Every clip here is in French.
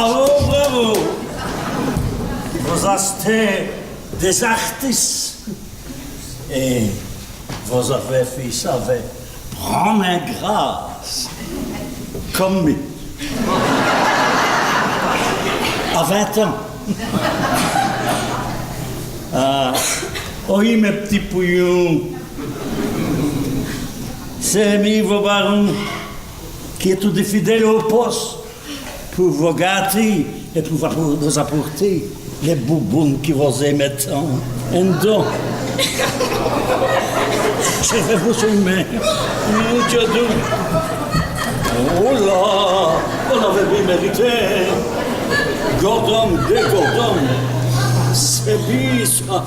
Bravo, bravo. Vous êtes des artistes. Et vous avez fait ça avec grande grâce. Comme à 20 ans. Oui, mes petits pouillons. C'est mis vos barons qui est tout fidèles au poste pour vous gâter et pour vous apporter les boubounes qui vous émettent un don. Je vais vous soumettre. Mon Dieu d'où. Oh là, on avait bien mérité. Gordon, des Gordon. C'est bien ça.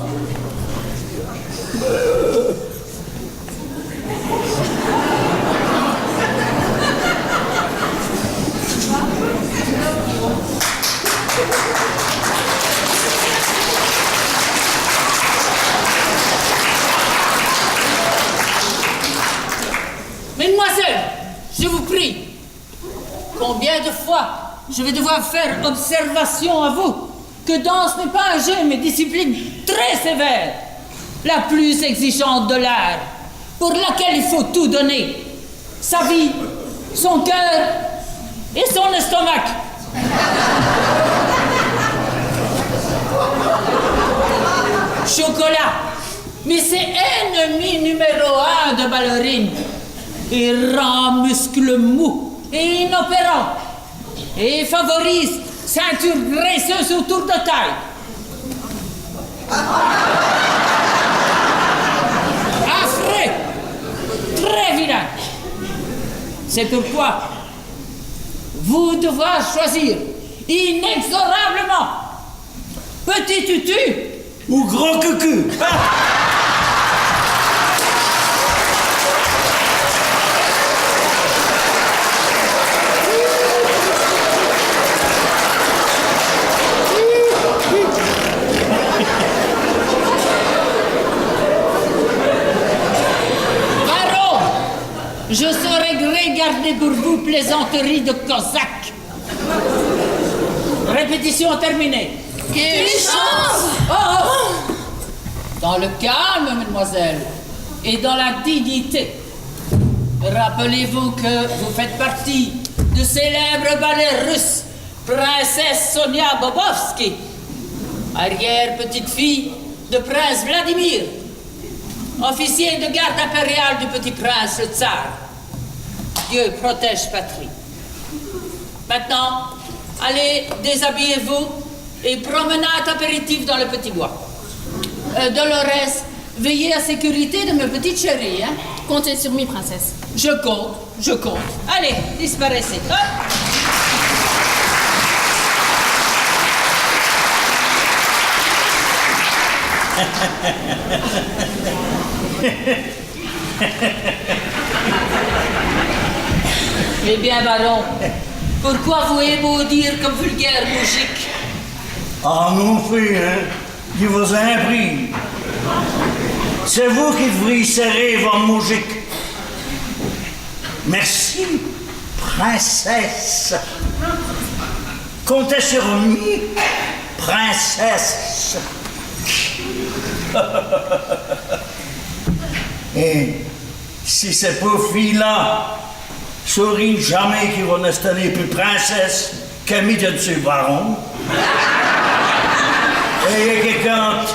Mesdemoiselles, je vous prie, combien de fois je vais devoir faire observation à vous que danse n'est pas un jeu, mais discipline très sévère, la plus exigeante de l'art, pour laquelle il faut tout donner, sa vie, son cœur et son estomac. Chocolat, mais c'est ennemi numéro 1 de ballerine. Il rend muscles mous et inopérants et favorise ceinture graisseuse autour de taille. Affreux, très vilain. C'est pourquoi vous devrez choisir inexorablement petit tutu ou gros cucu. Je saurais gré garder pour vous plaisanterie de cosaque. Répétition terminée. Quelle chance! Oh. Dans le calme, mesdemoiselles, et dans la dignité. Rappelez-vous que vous faites partie du célèbre ballet russe, princesse Sonia Bobovsky, arrière-petite-fille de prince Vladimir, officier de garde impériale du petit prince, le tsar. Dieu protège patrie. Maintenant, allez, déshabillez-vous et promenade apéritif dans le petit bois. Dolores, veillez à la sécurité de mes petites chéries, hein? Comptez sur moi, princesse. Je compte. Allez, disparaissez. Hop. Eh bien, baron, pourquoi vous aimez dire comme vulgaire moujik? Ah non plus, hein? Je vous imprime. C'est vous qui devriez serrer votre moujik. Merci, princesse. Comptez sur moi, princesse. Et si ces pauvres filles-là saurient jamais qu'ils vont installer plus princesse qu'ami de ce baron, et que quand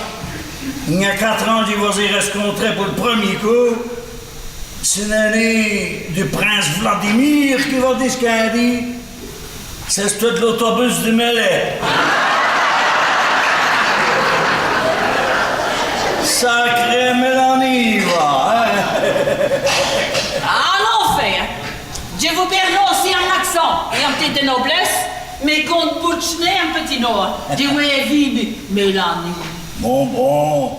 il y a 4 ans, je vous ai rencontré pour le premier coup, c'est l'année du prince Vladimir qui va dire ce qu'il a dit. C'est tout l'autobus du Mellet. Sacré Mélanie, va, hein? Ah non, fait, hein? Je vous permets aussi un accent et un petit de noblesse, mais qu'on bouchner un petit nom. Je vous ai vu, Mélanie. Bon,